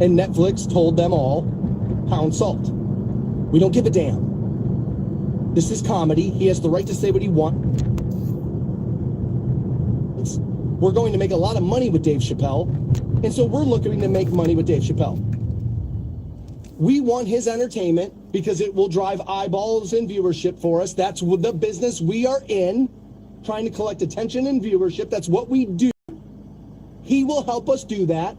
And Netflix told them all, pound salt. We don't give a damn. This is comedy. He has the right to say what he wants. We're going to make a lot of money with Dave Chappelle, and so we're looking to make money with Dave Chappelle. We want his entertainment because it will drive eyeballs and viewership for us. That's the business we are in, trying to collect attention and viewership. That's what we do. He will help us do that.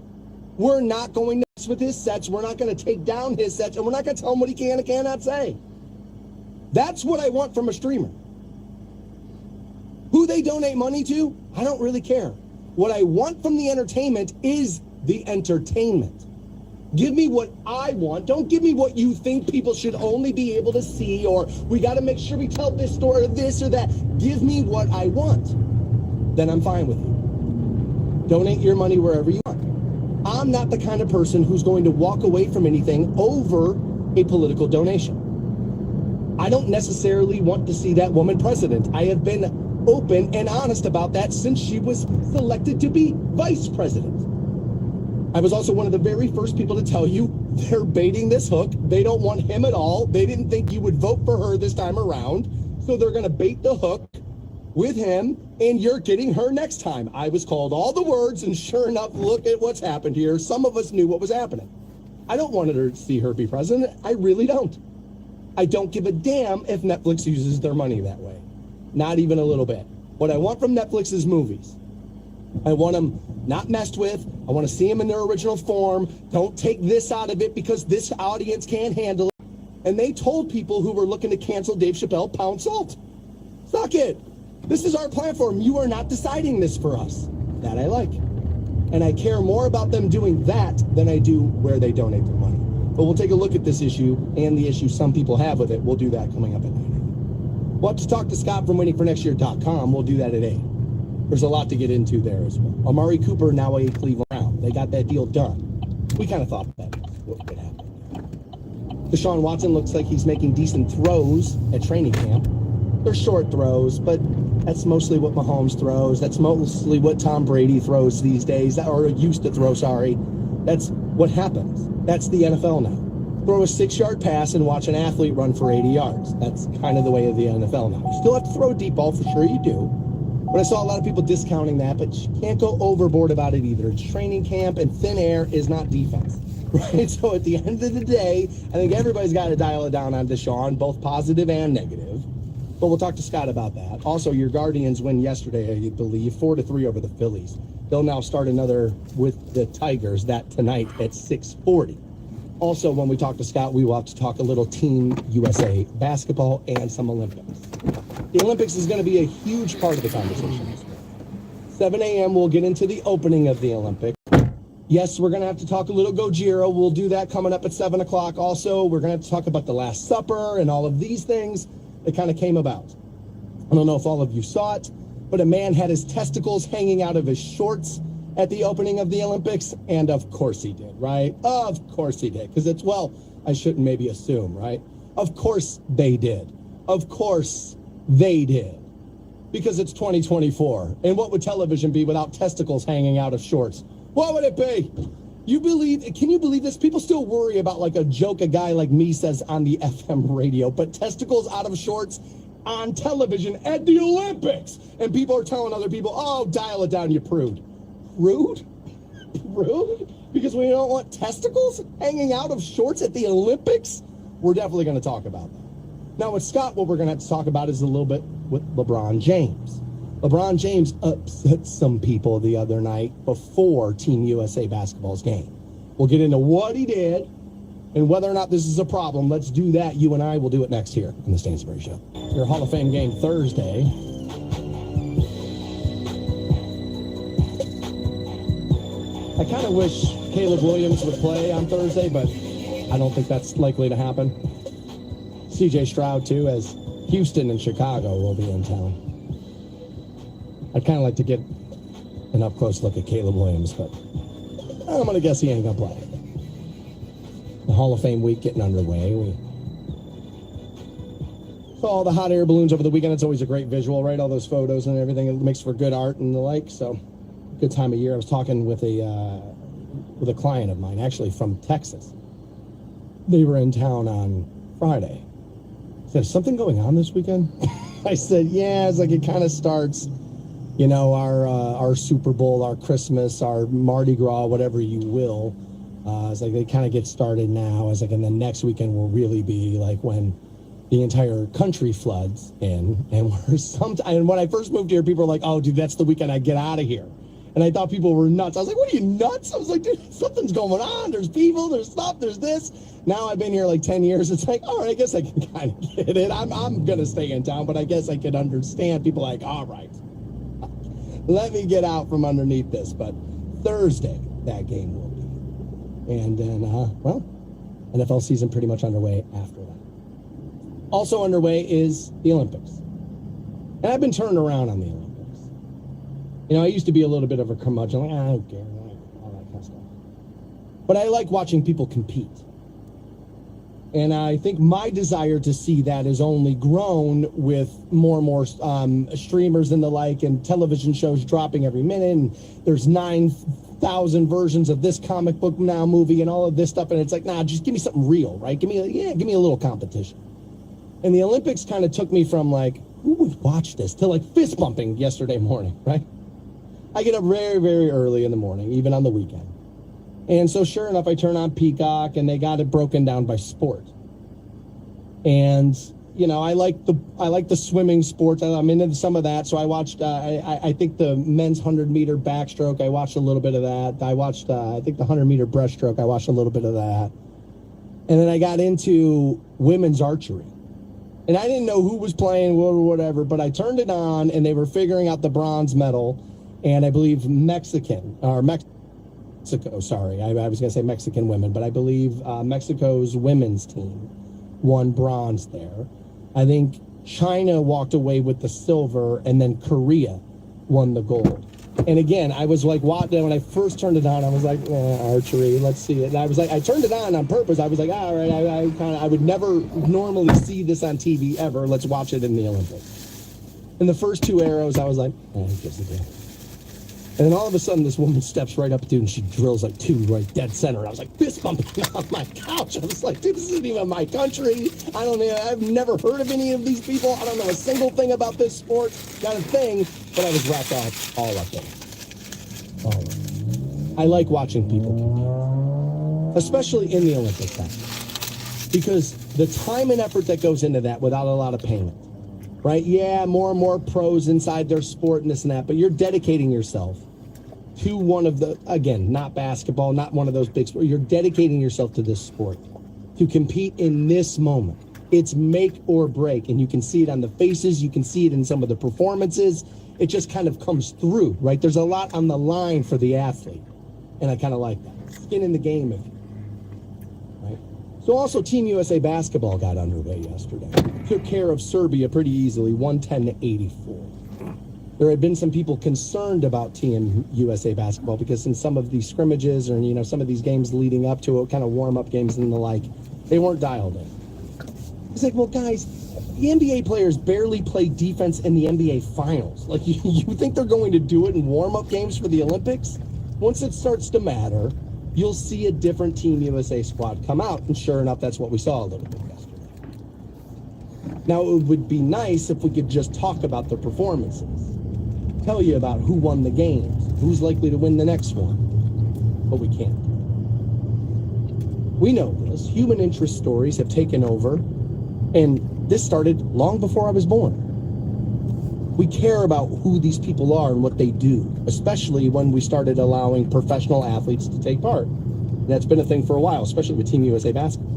We're not going to mess with his sets. We're not going to take down his sets, and we're not going to tell him what he can and cannot say. That's what I want from a streamer. Who they donate money to, I don't really care. What I want from the entertainment is the entertainment. Give me what I want. Don't give me what you think people should only be able to see, or we got to make sure we tell this story or this or that. Give me what I want. Then I'm fine with you. Donate your money wherever you want. I'm not the kind of person who's going to walk away from anything over a political donation. I don't necessarily want to see that woman president. I have been open and honest about that since she was selected to be vice president. I was also one of the very first people to tell you they're baiting this hook. They don't want him at all. They didn't think you would vote for her this time around. So they're going to bait the hook with him, and you're getting her next time. I was called all the words, and sure enough, look at what's happened here. Some of us knew what was happening. I don't want to see her be president. I really don't. I don't give a damn if Netflix uses their money that way. Not even a little bit. What I want from Netflix is movies. I want them not messed with. I want to see them in their original form. Don't take this out of it because this audience can't handle it. And they told people who were looking to cancel Dave Chappelle, pound salt. Suck it. This is our platform. You are not deciding this for us. That I like. And I care more about them doing that than I do where they donate their money. But we'll take a look at this issue and the issue some people have with it. We'll do that coming up at 9. We'll have to talk to Scott from waitingfornextyear.com. We'll do that at 8. There's a lot to get into there as well. Amari Cooper now a Cleveland Brown. They got that deal done. We kind of thought that would happen. Deshaun Watson looks like he's making decent throws at training camp. They're short throws, but that's mostly what Mahomes throws. That's mostly what Tom Brady throws these days, or used to throw, sorry. That's what happens. That's the NFL now. Throw a 6-yard pass and watch an athlete run for 80 yards. That's kind of the way of the NFL now. You still have to throw a deep ball, for sure you do. But I saw a lot of people discounting that, but you can't go overboard about it either. It's training camp, and thin air is not defense, right? So at the end of the day, I think everybody's got to dial it down on Deshaun, both positive and negative. But we'll talk to Scott about that. Also, your Guardians win yesterday, I believe, 4-3 over the Phillies. They'll now start another with the Tigers, that tonight at 6:40. Also, when we talk to Scott, we will have to talk a little Team USA basketball and some Olympics. The Olympics is going to be a huge part of the conversation this week. 7 a.m. we'll get into the opening of the Olympics. Yes, we're going to have to talk a little Gojira. We'll do that coming up at 7 o'clock. Also, we're going to have to talk about the Last Supper and all of these things that kind of came about. I don't know if all of you saw it, but a man had his testicles hanging out of his shorts at the opening of the Olympics, and of course he did, right? Of course he did, because it's, well, I shouldn't maybe assume, right? Of course they did. Of course they did, because it's 2024. And what would television be without testicles hanging out of shorts? What would it be? Can you believe this? People still worry about like a joke a guy like me says on the FM radio, but testicles out of shorts on television at the Olympics. And people are telling other people, oh, dial it down, you prude. Rude? Rude? Because we don't want testicles hanging out of shorts at the Olympics? We're definitely going to talk about that. Now with Scott, what we're going to have to talk about is a little bit with LeBron James. LeBron James upset some people the other night before Team USA basketball's game. We'll get into what he did and whether or not this is a problem. Let's do that. You and I will do it next here on the Stansbury Show. Your Hall of Fame game Thursday. I kind of wish Caleb Williams would play on Thursday, but I don't think that's likely to happen. CJ Stroud, too, as Houston and Chicago will be in town. I'd kind of like to get an up-close look at Caleb Williams, but I'm going to guess he ain't going to play. The Hall of Fame week getting underway. We saw all the hot air balloons over the weekend. It's always a great visual, right? All those photos and everything. It makes for good art and the like, so good time of year. I was talking with a with a client of mine, actually from Texas. They were in town on Friday. I said, is something going on this weekend? I said, yeah, it's like it kind of starts, you know, our Super Bowl, our Christmas, our Mardi Gras, whatever you will. It's like they kind of get started now. It's like, and then next weekend will really be like when the entire country floods in. And and when I first moved here, people were like, oh, dude, that's the weekend I get out of here. And I thought people were nuts. I was like, what are you, nuts? I was like, dude, something's going on. There's people, there's stuff, there's this. Now I've been here like 10 years. It's like, all right, I guess I can kind of get it. I'm going to stay in town, but I guess I can understand people like, all right, let me get out from underneath this. But Thursday, that game will be. And then, well, NFL season pretty much underway after that. Also underway is the Olympics. And I've been turned around on the Olympics. You know, I used to be a little bit of a curmudgeon, like, I don't care, all that kind of stuff. But I like watching people compete. And I think my desire to see that has only grown with more and more streamers and the like, and television shows dropping every minute. And there's 9,000 versions of this comic book now movie and all of this stuff. And it's like, nah, just give me something real, right? Give me a little competition. And the Olympics kind of took me from like, who would watch this, to like fist bumping yesterday morning, right? I get up very, very early in the morning, even on the weekend. And so sure enough, I turn on Peacock and they got it broken down by sport. And, you know, I like the swimming sports. I'm into some of that. So I watched, I think the men's 100-meter backstroke, I watched a little bit of that. I watched, I think the 100-meter breaststroke, I watched a little bit of that. And then I got into women's archery. And I didn't know who was playing or whatever, but I turned it on and they were figuring out the bronze medal. And I believe Mexico, sorry. I was going to say Mexican women, but I believe Mexico's women's team won bronze there. I think China walked away with the silver, and then Korea won the gold. And again, I was like, when I first turned it on, I was like, archery, let's see it. And I was like, I turned it on purpose. I was like, all right, I would never normally see this on TV ever. Let's watch it in the Olympics. And the first two arrows, I was like, who gives a damn? And then all of a sudden, this woman steps right up to it, and she drills like two right dead center. I was like fist bumping on my couch. I was like, dude, this isn't even my country. I've never heard of any of these people. I don't know a single thing about this sport. Not a thing. But I was wrapped up all up in it. All of it. I like watching people compete, especially in the Olympics, because the time and effort that goes into that without a lot of payment, right? Yeah, more and more pros inside their sport and this and that, but you're dedicating yourself to one of the, again, not basketball, not one of those big sports. You're dedicating yourself to this sport, to compete in this moment. It's make or break, and you can see it on the faces. You can see it in some of the performances. It just kind of comes through, right? There's a lot on the line for the athlete, and I kind of like that. Skin in the game, if you will, right? So also Team USA basketball got underway yesterday. Took care of Serbia pretty easily, 110-84. There had been some people concerned about Team USA basketball because in some of these scrimmages or, you know, some of these games leading up to it, kind of warm-up games and the like, they weren't dialed in. It's like, well, guys, the NBA players barely play defense in the NBA finals. Like, you think they're going to do it in warm-up games for the Olympics? Once it starts to matter, you'll see a different Team USA squad come out. And sure enough, that's what we saw a little bit yesterday. Now, it would be nice if we could just talk about the performances. Tell you about who won the games, who's likely to win the next one, but we can't. We know this. Human interest stories have taken over, and this started long before I was born. We care about who these people are and what they do, especially when we started allowing professional athletes to take part. And that's been a thing for a while, especially with Team USA basketball.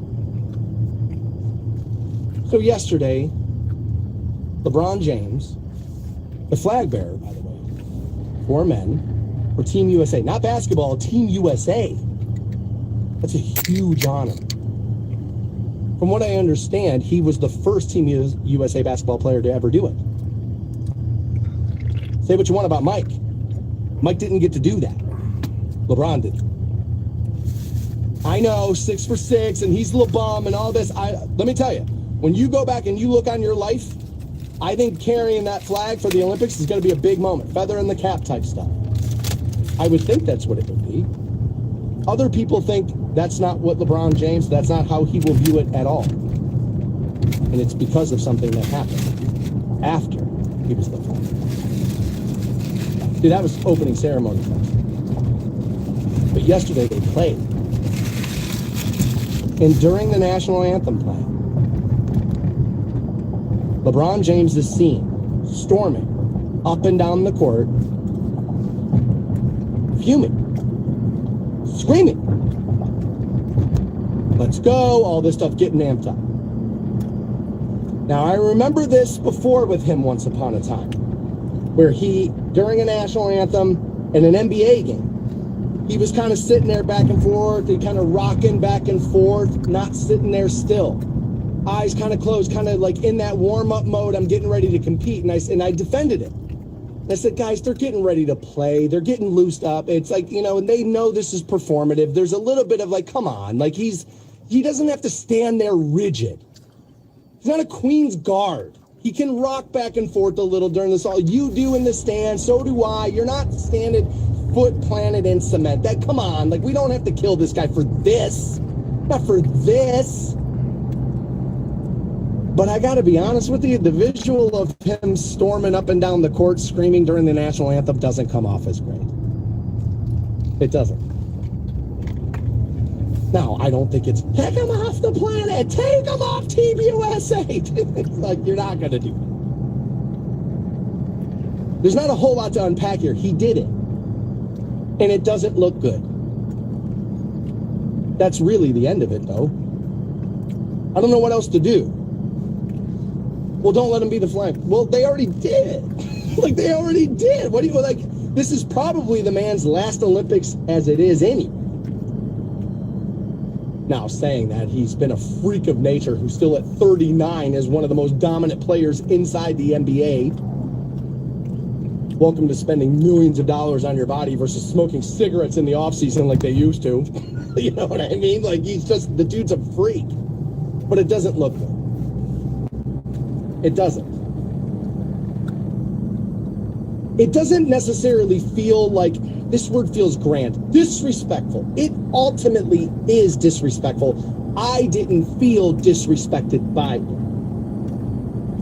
So yesterday, LeBron James, the flag bearer, by the way, for men, for Team USA. Not basketball, Team USA. That's a huge honor. From what I understand, he was the first Team USA basketball player to ever do it. Say what you want about Mike. Mike didn't get to do that. LeBron did. I know, 6 for 6, and he's a little bum and all this. Let me tell you, when you go back and you look on your life, I think carrying that flag for the Olympics is going to be a big moment. Feather in the cap type stuff. I would think that's what it would be. Other people think that's not what LeBron James, that's not how he will view it at all. And it's because of something that happened after he was the flag. Dude, that was opening ceremony, folks. But yesterday they played. And during the national anthem play, LeBron James is seen storming up and down the court, fuming, screaming, let's go, all this stuff, getting amped up. Now, I remember this before with him once upon a time, where he, during a national anthem in an NBA game, he was kind of sitting there back and forth, and kind of rocking back and forth, not sitting there still. Eyes kind of closed, kind of like in that warm-up mode, I'm getting ready to compete, and I defended it. I said, guys, they're getting ready to play. They're getting loosed up. It's like, you know, and they know this is performative. There's a little bit of like, come on, like he doesn't have to stand there rigid. He's not a Queen's Guard. He can rock back and forth a little during this all. You do in the stand, so do I. You're not standing foot planted in cement. That, come on, like we don't have to kill this guy for this. Not for this. But I got to be honest with you, the visual of him storming up and down the court screaming during the national anthem doesn't come off as great. It doesn't. Now, I don't think it's, take him off the planet, take him off Team USA. It's like, you're not going to do it. There's not a whole lot to unpack here. He did it. And it doesn't look good. That's really the end of it, though. I don't know what else to do. Well, don't let him be the flag. Well, they already did. Like, they already did. What do you, like, this is probably the man's last Olympics as it is anyway. Now, saying that, he's been a freak of nature who still at 39 is one of the most dominant players inside the NBA. Welcome to spending millions of dollars on your body versus smoking cigarettes in the offseason like they used to. You know what I mean? Like, he's just, the dude's a freak. But it doesn't look good. It doesn't. It doesn't necessarily feel like, this word feels grand, disrespectful. It ultimately is disrespectful. I didn't feel disrespected by it.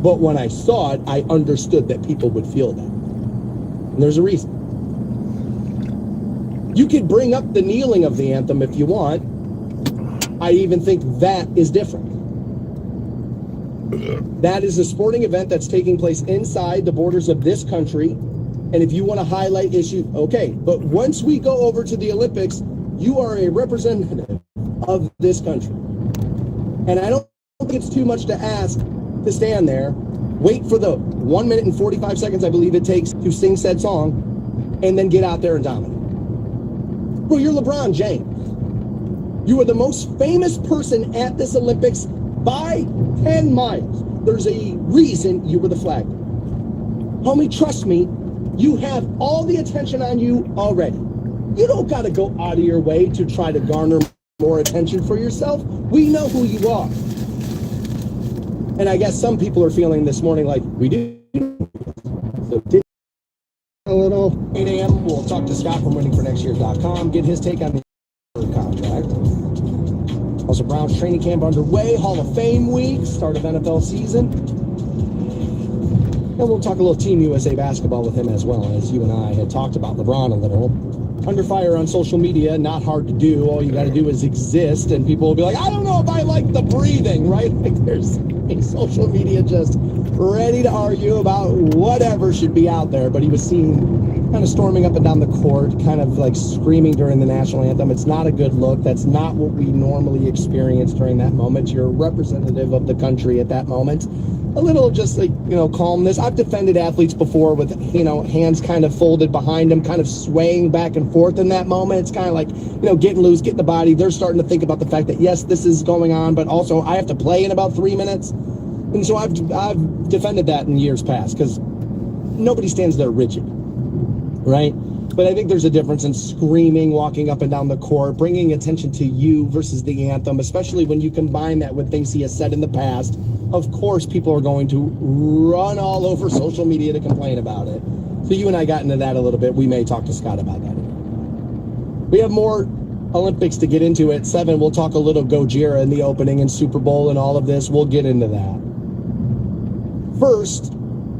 But when I saw it, I understood that people would feel that. And there's a reason. You could bring up the kneeling of the anthem if you want. I even think that is different. That is a sporting event that's taking place inside the borders of this country. And if you want to highlight issues, okay. But once we go over to the Olympics, you are a representative of this country. And I don't think it's too much to ask to stand there, wait for the 1 minute and 45 seconds, I believe it takes to sing said song, and then get out there and dominate. Bro, you're LeBron James. You are the most famous person at this Olympics by 10 miles. There's a reason you were the flag. Homie, trust me, you have all the attention on you already. You don't got to go out of your way to try to garner more attention for yourself. We know who you are. And I guess some people are feeling this morning like we do. So a little 8 a.m. We'll talk to Scott from winningfornextyear.com, get his take on the contract. Also, Browns training camp underway, Hall of Fame week, start of NFL season. And we'll talk a little Team USA basketball with him as well, as you and I had talked about LeBron a little. Under fire on social media, not hard to do. All you got to do is exist, and people will be like, I don't know if I like the breathing, right? Like there's social media just ready to argue about whatever should be out there. But he was seen kind of storming up and down the court, kind of like screaming during the national anthem. It's not a good look. That's not what we normally experience during that moment. You're a representative of the country at that moment. A little just like, calmness. I've defended athletes before with, hands kind of folded behind them, kind of swaying back and forth in that moment. It's kind of like, getting loose, getting the body. They're starting to think about the fact that, yes, this is going on, but also I have to play in about 3 minutes. And so I've defended that in years past because nobody stands there rigid, right? But I think there's a difference in screaming, walking up and down the court, bringing attention to you versus the anthem, especially when you combine that with things he has said in the past. Of course, people are going to run all over social media to complain about it. So you and I got into that a little bit. We may talk to Scott about that. We have more Olympics to get into at 7. We'll talk a little Gojira in the opening and Super Bowl and all of this. We'll get into that. First,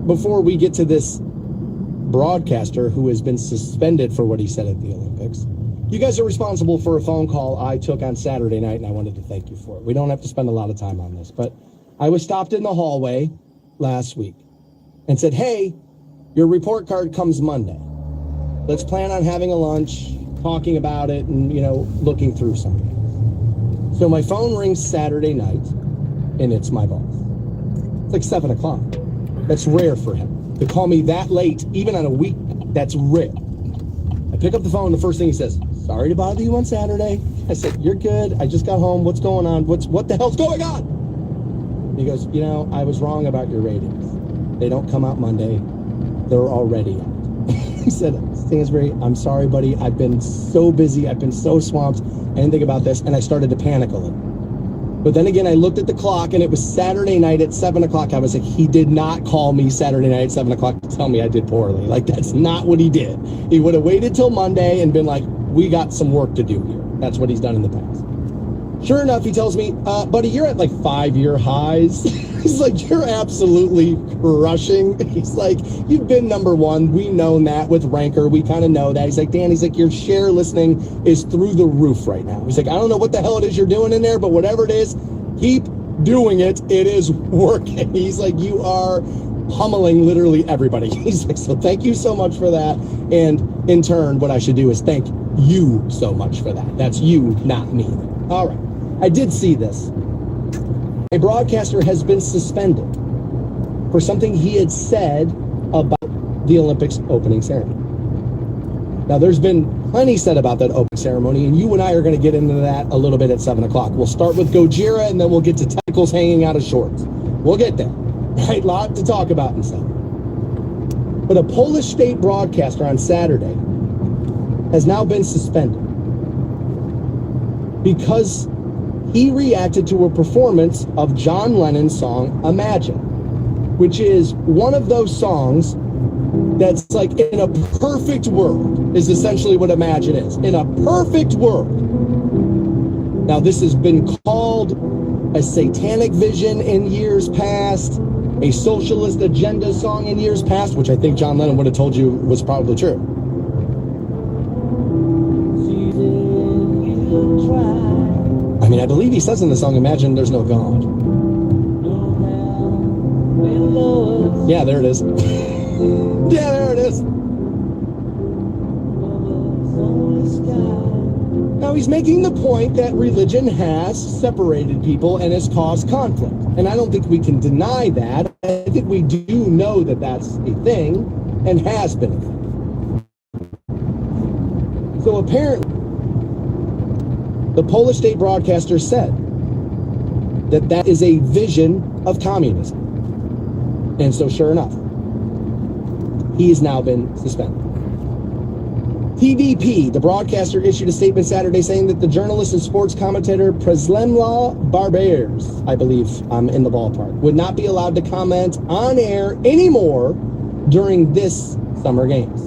before we get to this broadcaster who has been suspended for what he said at the Olympics, you guys are responsible for a phone call I took on Saturday night, and I wanted to thank you for it. We don't have to spend a lot of time on this, but I was stopped in the hallway last week and said, hey, your report card comes Monday. Let's plan on having a lunch, talking about it, and, looking through something. So my phone rings Saturday night, and it's my boss. It's like 7 o'clock. That's rare for him. To call me that late, even on a week, that's rare. I pick up the phone, the first thing he says, sorry to bother you on Saturday. I said, you're good. I just got home. What's going on? What the hell's going on? He goes, I was wrong about your ratings. They don't come out Monday. They're already out. He said, Stansbury, I'm sorry, buddy. I've been so busy. I've been so swamped. I didn't think about this, and I started to panic a little. But then again, I looked at the clock, and it was Saturday night at 7 o'clock. I was like, he did not call me Saturday night at 7 o'clock to tell me I did poorly. Like, that's not what he did. He would have waited till Monday and been like, we got some work to do here. That's what he's done in the past. Sure enough, he tells me, buddy, you're at like 5-year highs. He's like, you're absolutely crushing. He's like, you've been number one. We know that with Ranker. We kind of know that. He's like, Dan, your share listening is through the roof right now. He's like, I don't know what the hell it is you're doing in there, but whatever it is, keep doing it. It is working. He's like, you are pummeling literally everybody. He's like, so thank you so much for that. And in turn, what I should do is thank you so much for that. That's you, not me. All right. I did see this. A broadcaster has been suspended for something he had said about the Olympics opening ceremony. Now, there's been plenty said about that opening ceremony, and you and I are going to get into that a little bit at 7 o'clock. We'll start with Gojira, and then we'll get to tentacles hanging out of shorts. We'll get there. Right? Lot to talk about in 7. But a Polish state broadcaster on Saturday has now been suspended because he reacted to a performance of John Lennon's song Imagine, which is one of those songs that's like, in a perfect world, is essentially what Imagine is. In a perfect world. Now, this has been called a satanic vision in years past, a socialist agenda song in years past, which I think John Lennon would have told you was probably true. I believe he says in the song, Imagine there's no God. Yeah, there it is. Yeah, there it is. Now, he's making the point that religion has separated people and has caused conflict. And I don't think we can deny that. I think we do know that that's a thing and has been a thing. So apparently, the Polish state broadcaster said that that is a vision of communism. And so sure enough, he has now been suspended. TVP, the broadcaster, issued a statement Saturday saying that the journalist and sports commentator Przemysław Barbarz, I believe I'm in the ballpark, would not be allowed to comment on air anymore during this summer games.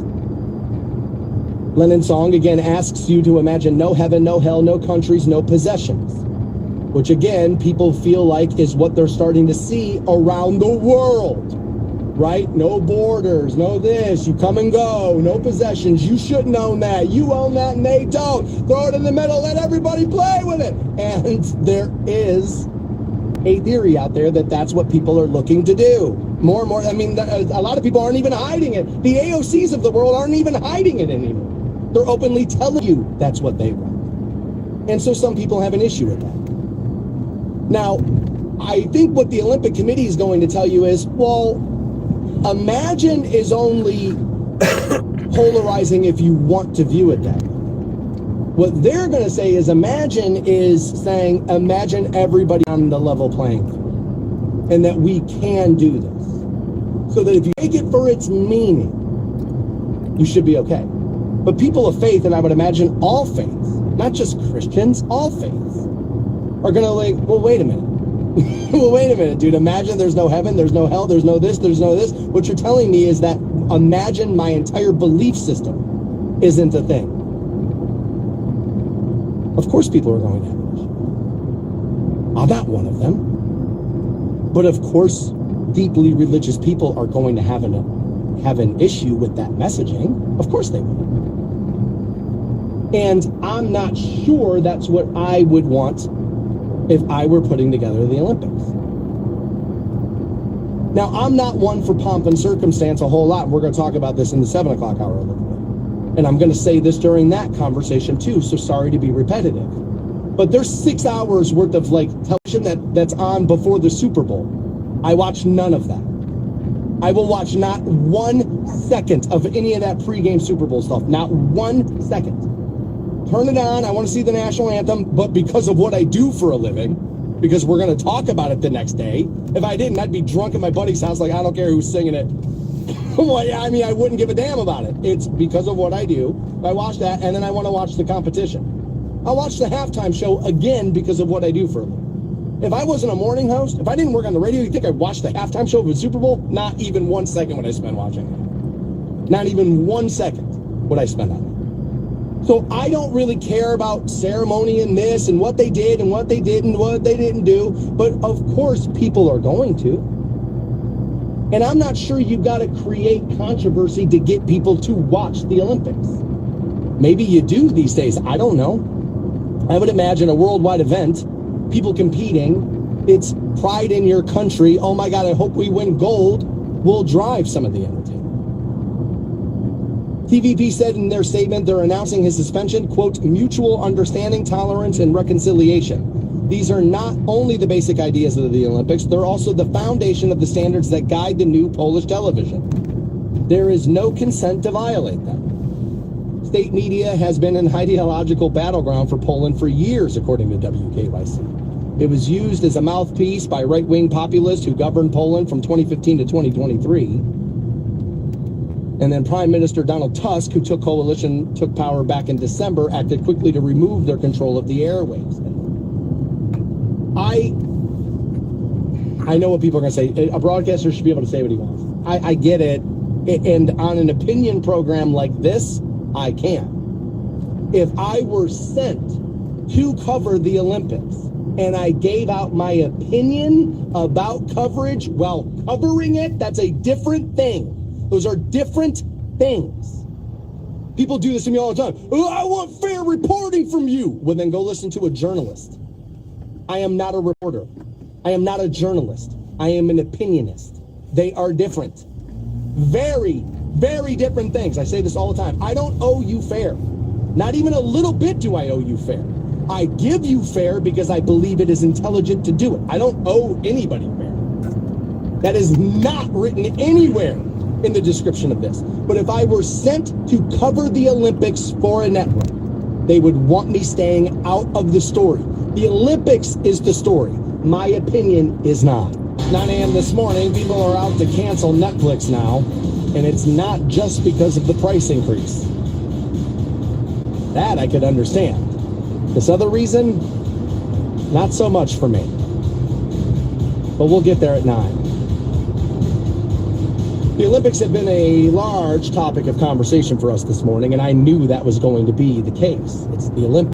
Lennon's song again asks you to imagine no heaven, no hell, no countries, no possessions, which again, people feel like is what they're starting to see around the world, right? No borders, no this, you come and go, no possessions, you shouldn't own that, you own that and they don't. Throw it in the middle, let everybody play with it. And there is a theory out there that that's what people are looking to do. More and more, a lot of people aren't even hiding it. The AOCs of the world aren't even hiding it anymore. They're openly telling you that's what they want. And so some people have an issue with that. Now, I think what the Olympic Committee is going to tell you is, well, Imagine is only polarizing if you want to view it that way. What they're going to say is Imagine is saying, imagine everybody on the level playing field, and that we can do this. So that if you take it for its meaning, you should be okay. But people of faith, and I would imagine all faiths, not just Christians, all faiths, are going to like, well, wait a minute. Well, wait a minute, dude. Imagine there's no heaven, there's no hell, there's no this, there's no this. What you're telling me is that imagine my entire belief system isn't a thing. Of course people are going to have an issue. I'm not one of them. But of course, deeply religious people are going to have an issue with that messaging. Of course they will. And I'm not sure that's what I would want if I were putting together the Olympics. Now, I'm not one for pomp and circumstance a whole lot. We're going to talk about this in the 7 o'clock hour a little bit. And I'm going to say this during that conversation too, so sorry to be repetitive. But there's 6 hours worth of television that's on before the Super Bowl. I watch none of that. I will watch not 1 second of any of that pregame Super Bowl stuff. Not 1 second. Turn it on. I want to see the national anthem, but because of what I do for a living, because we're going to talk about it the next day. If I didn't, I'd be drunk at my buddy's house I don't care who's singing it. Well, I mean, I wouldn't give a damn about it. It's because of what I do. I watch that, and then I want to watch the competition. I'll watch the halftime show again because of what I do for a living. If I wasn't a morning host, if I didn't work on the radio, you think I'd watch the halftime show of the Super Bowl? Not even 1 second would I spend watching it. Not even 1 second would I spend on it. So I don't really care about ceremony and this and what they did and what they did and what they didn't do. But of course, people are going to. And I'm not sure you've got to create controversy to get people to watch the Olympics. Maybe you do these days. I don't know. I would imagine a worldwide event, people competing, it's pride in your country. Oh my God, I hope we win gold, will drive some of the entertainment. TVP said in their statement they're announcing his suspension, quote, mutual understanding, tolerance, and reconciliation. These are not only the basic ideas of the Olympics, they're also the foundation of the standards that guide the new Polish television. There is no consent to violate them. State media has been an ideological battleground for Poland for years, according to WKYC. It was used as a mouthpiece by right-wing populists who governed Poland from 2015 to 2023. And then Prime Minister Donald Tusk, who took power back in December, acted quickly to remove their control of the airwaves. I know what people are going to say. A broadcaster should be able to say what he wants. I get it. And on an opinion program like this, I can. If I were sent to cover the Olympics and I gave out my opinion about coverage while covering it, that's a different thing. Those are different things. People do this to me all the time. Oh, I want fair reporting from you. Well, then go listen to a journalist. I am not a reporter. I am not a journalist. I am an opinionist. They are different. Very, very different things. I say this all the time. I don't owe you fair. Not even a little bit do I owe you fair. I give you fair because I believe it is intelligent to do it. I don't owe anybody fair. That is not written anywhere in the description of this. But if I were sent to cover the Olympics for a network, they would want me staying out of the story. The Olympics is the story. My opinion is not. 9 a.m. this morning, people are out to cancel Netflix now, and it's not just because of the price increase. That I could understand. This other reason, not so much for me. But we'll get there at 9. The Olympics have been a large topic of conversation for us this morning, and I knew that was going to be the case. It's the Olympics.